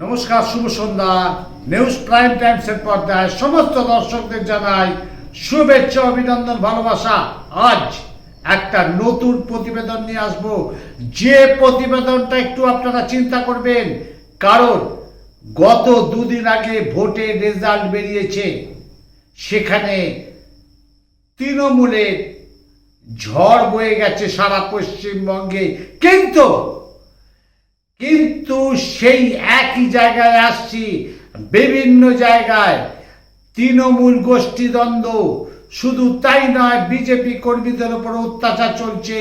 নমস্কার, শুভ সন্ধ্যা। News prime টাইমসের পর্দায় সমস্ত দর্শকদের জানাই শুভেচ্ছা, অভিনন্দন, ভালোবাসা। আজ একটা নতুন প্রতিবেদন নিয়ে আসব, যে প্রতিবেদনটা একটু আপনারা চিন্তা করবেন, কারণ গত দুদিন আগে ভোটের রেজাল্ট বেরিয়েছে। সেখানে তৃণমূলের ঝড় বয়ে গেছে সারা পশ্চিমবঙ্গে, কিন্তু সেই একই জায়গায় আসছি, বিভিন্ন জায়গায় তৃণমূল গোষ্ঠীদ্বন্দ্ব। শুধু তাই নয়, বিজেপি কর্মীদের উপর অত্যাচার চলছে।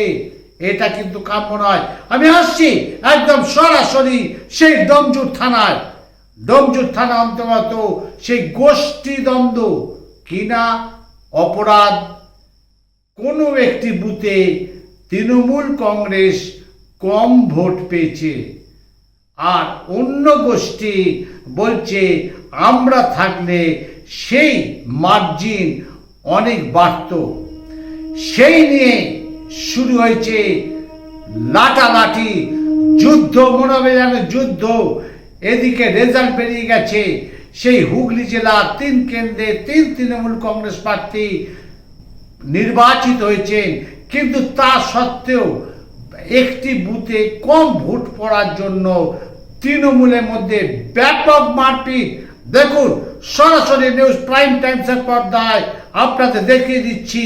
এটা কিন্তু কাম্য নয়। আমি আসছি একদম সরাসরি সেই ডোমজুর থানায়। ডোমজুর থানা অন্তর্গত সেই গোষ্ঠীদ্বন্দ্ব কিনা অপরাধ, কোনো একটি বুথে তৃণমূল কংগ্রেস কম ভোট পেয়েছে, আর অন্য গোষ্ঠী বলছে আমরা থাকলে সেই মার্জিন অনেক বাড়ত। সেই নিয়ে শুরু হয়েছে লাটালাটি, যুদ্ধ, মনে হবে যেন যুদ্ধ। এদিকে রেজাল্ট বেরিয়ে গেছে, সেই হুগলি জেলার 3 কেন্দ্রে 3 তৃণমূল কংগ্রেস প্রার্থী নির্বাচিত হয়েছেন, কিন্তু তা সত্ত্বেও একটি বুথে কম ভোট পড়ার জন্য তৃণমূলের মধ্যে ব্যাপক মারপিট। দেখুন, সরাসরি নিউজ প্রাইম টাইমসের পর্দায় আপনাদের দেখিয়ে দিচ্ছি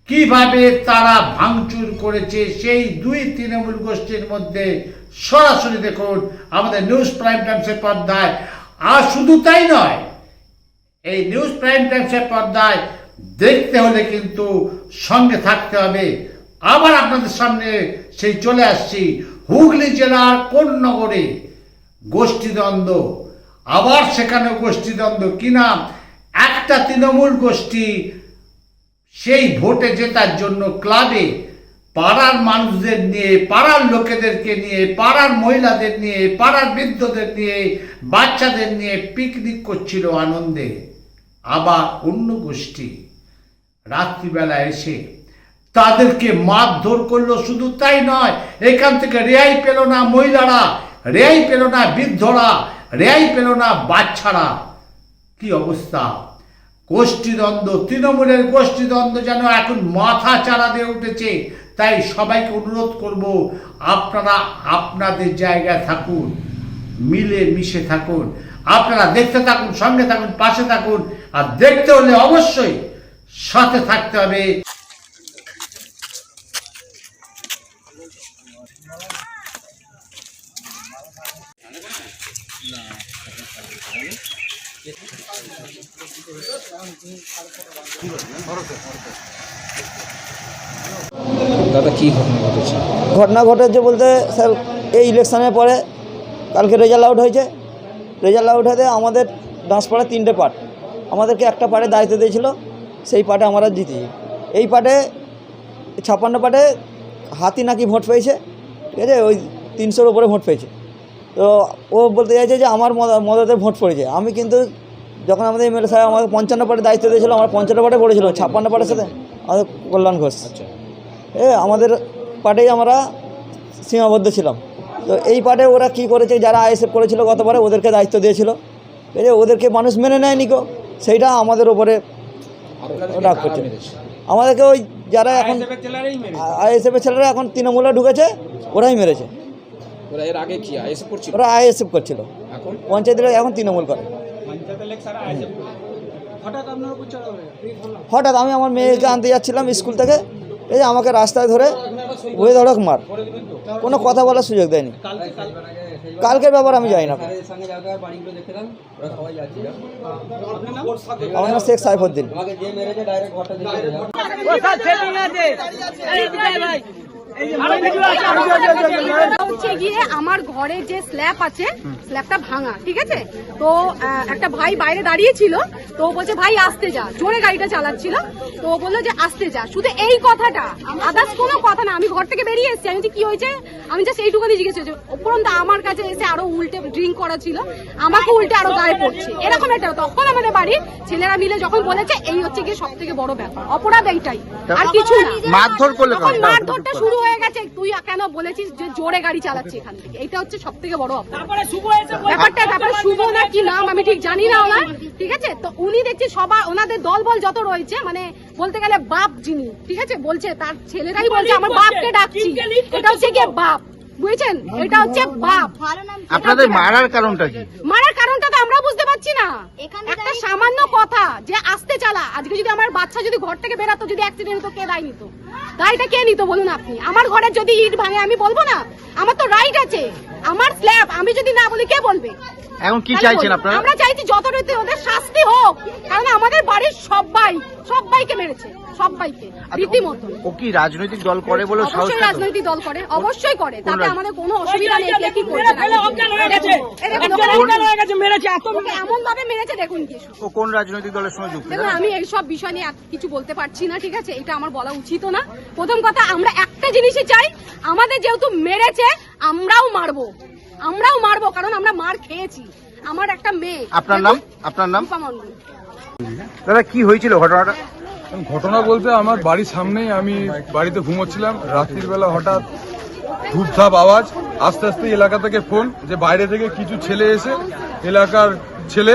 কিভাবে তারা ভাঙচুর করেছে সেই দুই তৃণমূল গোষ্ঠীর মধ্যে। সরাসরি দেখুন আমাদের নিউজ প্রাইম টাইমসের পর্দায়। আর শুধু তাই নয়, এই নিউজ প্রাইম টাইমসের পর্দায় দেখতে হলে কিন্তু সঙ্গে থাকতে হবে। আবার আপনাদের সামনে সেই চলে আসছি হুগলি জেলার কোন্নগরে গোষ্ঠীদ্বন্দ্ব। আবার সেখানে গোষ্ঠীদ্বন্দ্ব, কিনা একটা তৃণমূল গোষ্ঠী সেই ভোটে জেতার জন্য ক্লাবে পাড়ার মানুষদের নিয়ে, পাড়ার লোকেদেরকে নিয়ে, পাড়ার মহিলাদের নিয়ে, পাড়ার বৃদ্ধদের নিয়ে, বাচ্চাদের নিয়ে পিকনিক করছিল আনন্দে। আবার অন্য গোষ্ঠী রাত্রিবেলা এসে তাদেরকে মারধর করলো। শুধু তাই নয়, এখান থেকে রেহাই পেল না মহিলারা, রেহাই পেল না বৃদ্ধরা, রেহাই পেল না বাচ্চারা। কি অবস্থা! গোষ্ঠীদ্বন্দ্ব, তৃণমূলের গোষ্ঠীদ্বন্দ্ব যেন এখন মাথা চাড়া দিয়ে উঠেছে। তাই সবাইকে অনুরোধ করব, আপনারা আপনাদের জায়গায় থাকুন, মিলে মিশে থাকুন। আপনারা দেখতে থাকুন, সঙ্গে থাকুন, পাশে থাকুন। আর দেখতে হলে অবশ্যই সাথে থাকতে হবে। দাদা, কি ঘটনা ঘটেছে? ঘটনা ঘটেছে বলতে স্যার, এই ইলেকশনের পরে কালকে রেজাল্ট আউট হয়েছে। রেজাল্ট আউট হতে আমাদের ডান্সপাড়ায় 3টে পার্ট, আমাদেরকে একটা পার্টে দায়িত্ব দিয়েছিল, সেই পার্টে আমরা জিতেছি। এই পার্টে 56 পার্টে হাতি নাকি ভোট পেয়েছে, ঠিক আছে, ওই 300-র উপরে ভোট পেয়েছে। তো ও বলতে চাইছে যে আমার মদতে ভোট পড়েছে। আমি কিন্তু যখন আমাদের এমএলএ সাহেব আমাদের 55 পার্টে দায়িত্ব দিয়েছিল, আমার 55 পার্টে পড়েছিল, 56 পার্টের সাথে আমাদের কল্যাণ ঘোষ। আচ্ছা, আমাদের পার্টেই আমরা সীমাবদ্ধ ছিলাম। তো এই পার্টে ওরা কি করেছে, যারা আইএসএফ করেছিল গতবারে, ওদেরকে দায়িত্ব দিয়েছিল, ওদেরকে মানুষ মেনে নেয়নি কো, সেইটা আমাদের উপরে রাগ করছে। আমাদেরকে ওই যারা এখন আইএসএফের ছেলেরা এখন তৃণমূলে ঢুকেছে, ওরাই মেরেছে। ওরা এর আগে কি আইএসএফ করছিল? ওরা আইএসএফ করছিল, এখন পঞ্চায়েতের এখন তৃণমূল করে। হঠাৎ আমি আমার মেয়েকে আনতে যাচ্ছিলাম স্কুল থেকে, এই আমাকে রাস্তায় ধরে ওই ধরক মার, কোনো কথা বলার সুযোগ দেয়নি। কালকের ব্যাপার আমি জানি না। আমার নাম শেখ সাইফুদ্দিন। হচ্ছে গিয়ে আমার ঘরে যে স্ল্যাব আছে, স্ল্যাবটা ভাঙা, ঠিক আছে। তো একটা ভাই বাইরে দাঁড়িয়ে ছিল, তো বলছে ভাই আসতে যা, জোরে গাড়িটা চালাচ্ছিল, তো বললো যে আসতে যা। শুধু এই কথাটা, আদার্স কোনো কথা না। আমি ঘর থেকে বেরিয়ে এসেছি, আমি যে কি হয়েছে আমি জাস্ট এইটুকুনি জিজ্ঞেস হয়েছে। উপরন্ত আমার কাছে এসে আরো উল্টে ড্রিঙ্ক করা ছিল, আমাকে উল্টে আরো গায়ে পড়ছে, এরকম একটা। তখন আমাদের বাড়ির ছেলেরা মিলে যখন বলেছে, এই হচ্ছে গিয়ে সব থেকে বড় ব্যাপার, অপরাধ এইটাই, আর কিছু না। মারধর করলে মারধরটা শুরু হয়ে গেছে, তুই কেন বলেছিস যে জোরে গাড়ি চালাচ্ছে এখান থেকে, এটা হচ্ছে সব থেকে বড় অপরাধ। ব্যাপারটা শুভ না কি নাম আমি ঠিক জানি না ওনার, ঠিক আছে। তো উনি দেখছি সবাই ওনাদের দল বল যত রয়েছে, মানে বলতে গেলে বাপ যিনি, ঠিক আছে, বলছে তার ছেলেরাই বলছে আমার বাপকে ডাকছি, এটা হচ্ছে গিয়ে বাপ, বুঝেছেন, এটা হচ্ছে বাপ। আপনাদের মারার কারণটা কি? মারার কারণটা তো আমরা বুঝতে পারছি না। একটা সামান্য কথা যে আসতে চালা, আজকে যদি আমার বাচ্চা যদি ঘর থেকে বেরাতো, যদি অ্যাক্সিডেন্ট হতো, কে দায় নিত? দায়টা কে নিত বলুন আপনি? আমার ঘরে যদি ইট ভাঙে আমি বলবো না? আমার তো রাইট আছে, আমার স্ল্যাব, আমি যদি না বলি কে বলবে? এখন কি চাইছেন আপনারা? আমরা চাইছি যথারীতি ওদের শাস্তি হোক, কারণ আমাদের বাড়ির সবাইকে মেরেছে, সবাইকে রীতিমতো। ও কি রাজনৈতিক দল করে বলে সাহস অবশ্যই পেত? রাজনৈতিক দল করে, অবশ্যই করে, তাতে রাজ- আমাদের কোনো অসুবিধা নেই। কে কি করছে এমন ভাবে মেরেছে দেখুন কিছু। ও কোন রাজনৈতিক দলের সঙ্গে যুক্ত? দেখুন আমি এইসব বিষয় নিয়ে কিছু বলতে পারছি না, ঠিক আছে, এটা আমার বলা উচিত না। প্রথম কথা, আমরা একটা জিনিসই চাই, আমাদের যেহেতু মেরেছে আমরাও মারবো, কারণ আমরা মার খেয়েছি। আমার একটা মেয়ে। আপনার নাম? আপনার নাম? রূপা মণ্ডল। দাদা কি হয়েছিল ঘটনাটা? ঘটনা বলতে আমার বাড়ির সামনেই, আমি বাড়িতে ঘুমোচ্ছিলাম, রাত্রির বেলা হঠাৎ ধূপধাপ আওয়াজ, আস্তে আস্তে এলাকা থেকে ফোন যে বাইরে থেকে কিছু ছেলে এসে এলাকার ছেলে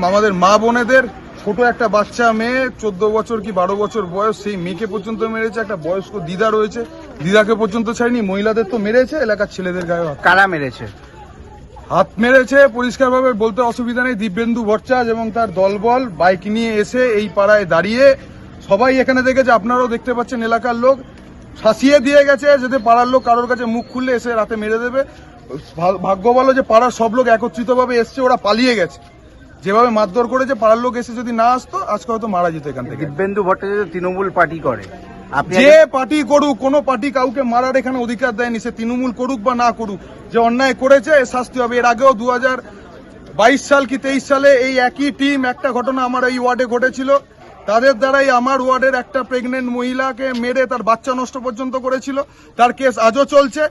আমাদের মা বোনেদের ছোট একটা বাচ্চা মেয়ে 14 বছর কি 12 বছর বয়স, সেই মেয়েকে পর্যন্ত মেরেছে, একটা বয়স্ক দিদা রয়েছে, দিদাকে পর্যন্ত ছাড়িনি, মহিলাদের তো মেরেছে, এলাকার ছেলেদের গায়ে কারা মেরেছে? হাত মেরেছে। পরিষ্কারভাবে বলতে অসুবিধা নেই, দিব্যেন্দু ভট্টাচার্য এবং তার দলবল বাইক নিয়ে এসে এই পাড়ায় দাঁড়িয়ে, সবাই এখানে দেখেছে, আপনারাও দেখতে পাচ্ছেন, এলাকার লোক শাসিয়ে দিয়ে গেছে যাতে পাড়ার লোক কারোর কাছে মুখ খুললে এসে রাতে মেরে দেবে। ভাগ্য ভালো যে পাড়ার সব লোক একত্রিতভাবে এসছে, ওরা পালিয়ে গেছে। যেভাবে মারধর করেছে, পাড়ার লোক এসে যদি না আসতো আজকে হয়তো মারা যেত এখান থেকে। দিব্যেন্দু ভট্টাচার্য তৃণমূল পার্টি করে, আপনি যে পার্টি করুক, কোন পার্টি কাউকে মারার এখানে অধিকার দেয়নি, সে তৃণমূল করুক বা না করুক, যে অন্যায় করেছে এর শাস্তি হবে। এর আগেও 2022 সাল কি 23 সালে এই একই টিম একটা ঘটনা আমার এই ওয়ার্ডে ঘটেছিল, তাদের দ্বারাই আমার ওয়ার্ডের একটা প্রেগনেন্ট মহিলাকে মেরে তার বাচ্চা নষ্ট পর্যন্ত করেছিল, তার কেস আজও চলছে।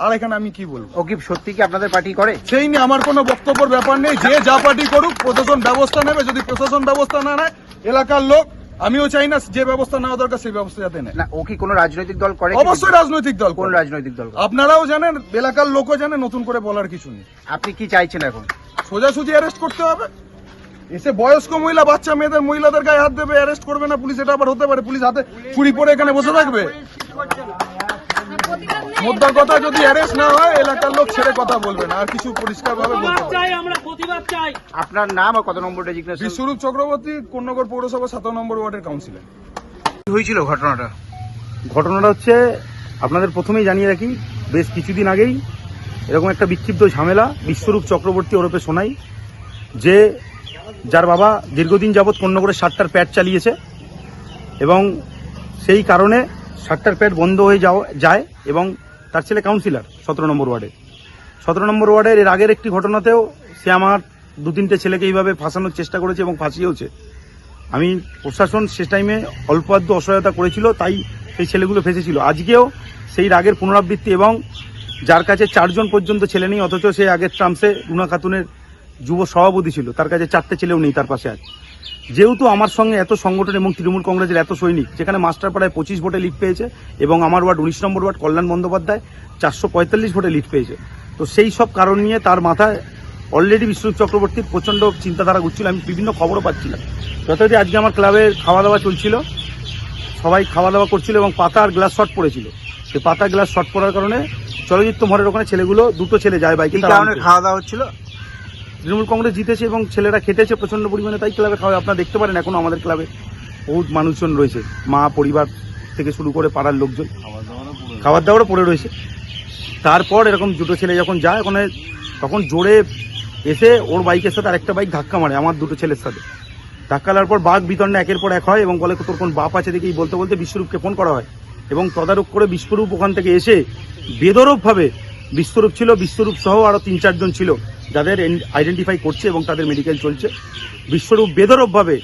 আর এখানে আমি কি বলবো? ও কি সত্যি কি আপনাদের পার্টি করে? সেই নিয়ে আমার কোনো বক্তব্যের ব্যাপার নেই, যে যা পার্টি করুক, প্রশাসন ব্যবস্থা নেবে। যদি প্রশাসন ব্যবস্থা না নেয়, এলাকার লোক, আমিও চাই না যে ব্যবস্থা নেওয়া দরকার সেই ব্যবস্থা যাতে নেয়। না, ও কি কোনো রাজনৈতিক দল করে? অবশ্যই রাজনৈতিক দল। কোন রাজনৈতিক দল করে? আপনারাও জানেন, এলাকার লোকও জানে, নতুন করে বলার কিছু নেই। আপনি কি চাইছেন এখন? সোজাসুজি অ্যারেস্ট করতে হবে। এসে বয়স্ক মহিলা, বাচ্চা মেয়েদের, মহিলাদের গায়ে হাত দেবে, অ্যারেস্ট করবে না পুলিশ, এটা আবার হতে পারে? পুলিশ হাতে ছুরি পরে এখানে বসে থাকবে? মোদ্দা কথা, যদি অ্যারেস্ট না হয় এলাকার লোক ছেড়ে কথা বলবে না, আর কিছু পরিষ্কার ভাবে বলতে হবে। আপনার নাম আর কত নম্বর ডেজিগনেশন? বিশ্বরূপ চক্রবর্তী, কোন্নগর পৌরসভা 7 নম্বর ওয়ার্ডের কাউন্সিলর। কি হয়েছিল ঘটনাটা? ঘটনাটা হচ্ছে, আপনাদের প্রথমেই জানিয়ে রাখি, বেশ কিছুদিন আগেই এরকম একটা বিক্ষিপ্ত ঝামেলা বিশ্বরূপ চক্রবর্তী ওরফে সোনাই, যার বাবা দীর্ঘদিন যাবৎ কোন্নগরের 7টার প্যাড চালিয়েছে, এবং সেই কারণে 7টার প্যাড বন্ধ হয়ে যায়, এবং তার ছেলে কাউন্সিলর 17 নম্বর ওয়ার্ডে। 17 নম্বর ওয়ার্ডের এর আগের একটি ঘটনাতেও সে আমার 2-3টে ছেলেকে এইভাবে ফাঁসানোর চেষ্টা করেছে এবং ফাঁসিয়েওছে। আমি প্রশাসন সে টাইমে অল্প আধটু অসহায়তা করেছিল, তাই সেই ছেলেগুলো ফেঁসেছিল। আজকেও সেই রাগের পুনরাবৃত্তি, এবং যার কাছে 4 জন পর্যন্ত ছেলে নেই, অথচ সে আগের ট্রামসে রুনা খাতুনের যুব সভাপতি ছিল, তার কাছে 4টে ছেলেও নেই তার পাশে আছে। যেহেতু আমার সঙ্গে এত সংগঠন এবং তৃণমূল কংগ্রেসের এত সৈনিক, যেখানে মাস্টারপাড়ায় 25 ভোটে লিড পেয়েছে, এবং আমার ওয়ার্ড 19 নম্বর ওয়ার্ড কল্যাণ বন্দ্যোপাধ্যায় 445 ভোটে লিড পেয়েছে, তো সেই সব কারণ নিয়ে তার মাথায় অলরেডি বিশ্বরূপ চক্রবর্তীর প্রচণ্ড চিন্তাধারা ঘুরছিল। আমি বিভিন্ন খবরও পাচ্ছিলাম। যথারীতি আজকে আমার ক্লাবের খাওয়া দাওয়া চলছিল, সবাই খাওয়া দাওয়া করছিল, এবং পাতার গ্লাস শর্ট পড়েছিল। সেই পাতার গ্লাস শর্ট পড়ার কারণে চলচ্চিত্র মোড়ের ওখানে ছেলেগুলো, 2টো ছেলে যায় বাইকে। কি কারণে খাওয়া দাওয়া হচ্ছিল? তৃণমূল কংগ্রেস জিতেছে এবং ছেলেরা খেটেছে প্রচন্ড পরিমাণে, তাই ক্লাবে খাওয়া। আপনারা দেখতে পারেন এখনো আমাদের ক্লাবে বহুত মানুষজন রয়েছে, মা, পরিবার থেকে শুরু করে পাড়ার লোকজন, খাবার দাবারও পড়ে রয়েছে। তারপর এরকম 2টো ছেলে যখন যায় ওখানে, তখন জোরে এসে ওর বাইকের সাথে আরেকটা বাইক ধাক্কা মারে আমার 2টো ছেলের সাথে। ধাক্কা লাগার পর বাঘ বিতণ্ডা একের পর এক হয়, এবং বলে তোর কোন বাপ আছে দেখেই বলতে বলতে বিশ্বরূপকে ফোন করা হয়, এবং তদারক করে বিশ্বরূপ ওখান থেকে এসে বেদরূপভাবে, বিশ্বরূপ ছিল, বিশ্বরূপ সহ আরো 3-4 জন ছিল যাদের আইডেন্টিফাই করছে এবং তাদের মেডিকেল চলছে। বিশ্বরূপ বেদরূপভাবে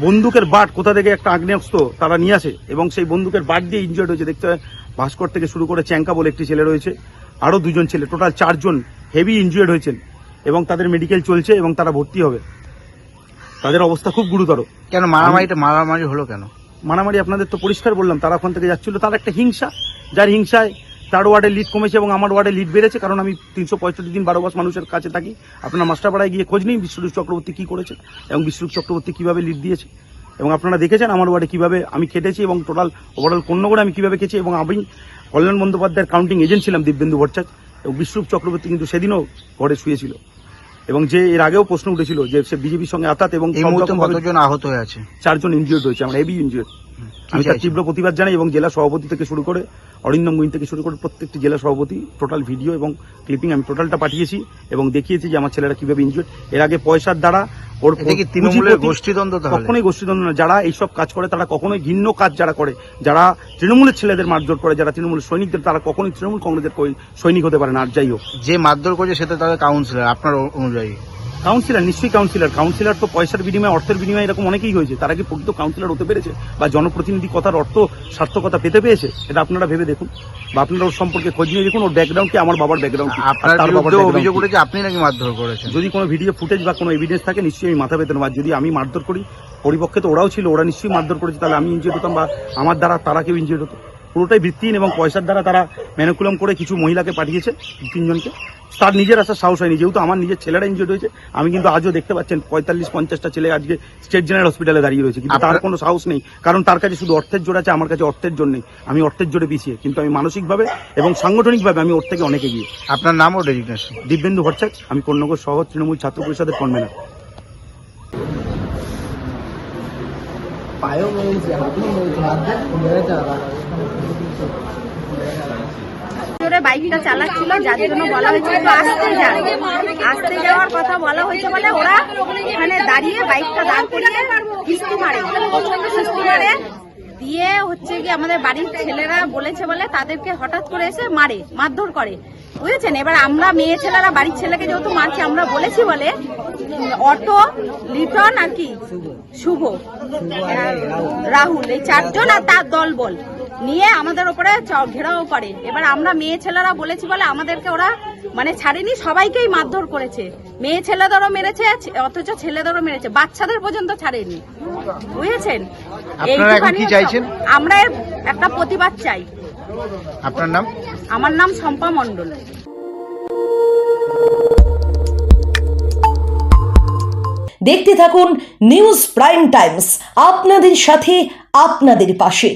বন্দুকের বাট কোথা থেকে একটা আগ্নেয়াস্ত্র তারা নিয়ে আসে, এবং সেই বন্দুকের বাট দিয়ে ইনজিয়ার্ড হয়েছে। দেখতে হয় ভাস্কর থেকে শুরু করে চ্যাঙ্কা বলে একটি ছেলে রয়েছে, আরো 2 জন ছেলে, টোটাল 4 জন হেভি ইনজিয়ার্ড হয়েছেন, এবং তাদের মেডিকেল চলছে এবং তারা ভর্তি হবে। তাদের অবস্থা খুব গুরুতর। কেন মারামারি হলো কেন? মারামারি আপনাদের তো পরিষ্কার বললাম, তারা ওখান থেকে যাচ্ছিল, তার একটা হিংসা, যার হিংসায় তার ওয়ার্ডে লিড কমেছে এবং আমার ওয়ার্ডে লিড বেড়েছে, কারণ আমি 365 দিন 12 মাস মানুষের কাছে থাকি। আপনারা মাস্টারপাড়ায় গিয়ে খোঁজ নিন বিশ্বরূপ চক্রবর্তী কী করেছে এবং বিশ্বরূপ চক্রবর্তী কীভাবে লিড দিয়েছে, এবং আপনারা দেখেছেন আমার ওয়ার্ডে কীভাবে আমি খেটেছি এবং ওভারঅল কোন্নগরে আমি কীভাবে খেয়েছি, এবং আমি কল্যাণ বন্দ্যোপাধ্যায়ের কাউন্টিং এজেন্ট ছিলাম দিব্যেন্দু ভট্টাচার্য, এবং বিশ্বরূপ চক্রবর্তী কিন্তু সেদিনও ঘরে শুয়েছিল, এবং যে এর আগেও প্রশ্ন উঠেছিল যে সে বিজেপির সঙ্গে আতাত, এবং এই মুহূর্তে কতজন আহত হয়ে আছে? 4 জন ইনজিওর্ড হয়েছে, আমরা হেভি ইনজিওর্ড। আমি তার তীব্র প্রতিবাদ জানাই, এবং জেলা সভাপতি থেকে শুরু করে অরিন্দম গুইন থেকে শুরু করে প্রত্যেকটি জেলা সভাপতি টোটাল ভিডিও এবং ক্লিপিং আমি টোটালটা পাঠিয়েছি এবং দেখিয়েছি যে আমার ছেলেরা কিভাবে ইনজিওর্ড। এর আগে পয়সার দ্বারা ওর তৃণমূলের গোষ্ঠীদ্বন্দ্ব, কখনোই গোষ্ঠীদ্বন্দ্ব না। যারা এইসব কাজ করে তারা কখনোই ঘৃণ্য কাজ যারা করে, যারা তৃণমূলের ছেলেদের মারধর করে, যারা তৃণমূলের সৈনিকদের, তারা কখনোই তৃণমূল কংগ্রেসের সৈনিক হতে পারে না। আর যাই হোক, যে মারধর করছে সেটা তাদের কাউন্সিলর আপনার অনুযায়ী? কাউন্সিলর নিশ্চয়ই কাউন্সিলর তো পয়সার বিনিময়ে, অর্থের বিনিময়ে এরকম অনেকেই হয়েছে, তারা কি প্রকৃত কাউন্সিলর হতে পেরেছে বা জনপ্রতিনিধি কথার অর্থ সার্থকতা পেতে পেরেছে? এটা আপনারা ভেবে দেখুন, বা আপনারা ওর সম্পর্কে খোঁজ নিয়ে দেখুন, ওর ব্যাকগ্রাউন্ড কি, আমার বাবার ব্যাকগ্রাউন্ড কি। আপনার বিরুদ্ধে অভিযোগ উঠেছে আপনি নাকি মারধর করেছেন। যদি কোনো ভিডিও ফুটেজ বা কোনো এভিডেন্স থাকে নিশ্চয়ই আমি মাথা পেতে নেব। আর যদি আমি মারধর করি, পরিপক্ষে তো ওরাও ছিল, ওরা নিশ্চয়ই মারধর করেছে, তাহলে আমি ইনজিওর্ড হতাম বা আমার দ্বারা তারা কেউ ইনজিওর্ড হতো। পুরোটাই ভিত্তিহীন এবং পয়সার দ্বারা তারা ম্যানিকুলাম করে কিছু মহিলাকে পাঠিয়েছে, 3 জনকে। তার নিজের আসার সাহস হয়নি, যেহেতু আমার নিজের ছেলেরা ইনজিওর্ড হয়েছে। আমি কিন্তু আজও দেখতে পাচ্ছেন 45-50টা ছেলে আজকে স্টেট জেনারেল হসপিটালে দাঁড়িয়ে রয়েছে, কিন্তু তার কোনো সাহস নেই, কারণ তার কাছে শুধু অর্থের জোর আছে, আমার কাছে অর্থের জোর নেই। আমি অর্থের জোরে পিছিয়ে, কিন্তু আমি মানসিকভাবে এবং সাংগঠনিকভাবে আমি ওর থেকে অনেক এগিয়ে। আপনার নাম ও ডেজিগনেশন? দিব্যেন্দু ভট্টাচার্য, আমি কোন্নগর শহর তৃণমূল ছাত্র পরিষদের কনভেনার। জোরে বাইকটা চালাচ্ছিল, যার জন্য বলা হয়েছে একটু আসতে যাওয়ার কথা বলা হয়েছে বলে ওরা এখানে দাঁড়িয়ে বাইকটা দাঁড় করিয়ে কিস্তি মারে দিয়ে হচ্ছে কি আমাদের বাড়ির ছেলেরা বলেছে বলে তাদেরকে হঠাৎ করে এসে মারধর করে, বুঝেছেন। এবার আমরা মেয়ে ছেলেরা বাড়ির ছেলেকে যেহেতু মারছি, আমরা বলেছি বলে অটো, লিটন আর কি শুভ, রাহুল, এই 4 জন আর তার দল বল নিয়ে আমাদের উপরে ঘেরাও করে। এবার আমরা মেয়ে ছেলেরা বলেছি বলে আমাদেরকে ওরা মানে ছাড়েনি, সবাইকেই মারধর করেছে। মেয়ে ছেলেদেরও মেরেছে, অথচ ছেলেদেরও মেরেছে, বাচ্চাদের পর্যন্ত ছাড়েনি, বুঝেছেন। আপনারা এখন কি চাইছেন? আমরা একটা প্রতিবাদ চাই। আপনার নাম? আমার নাম শম্পা মণ্ডল। দেখতে থাকুন নিউজ প্রাইম টাইমস, আপনাদের সাথে আপনাদের পাশে।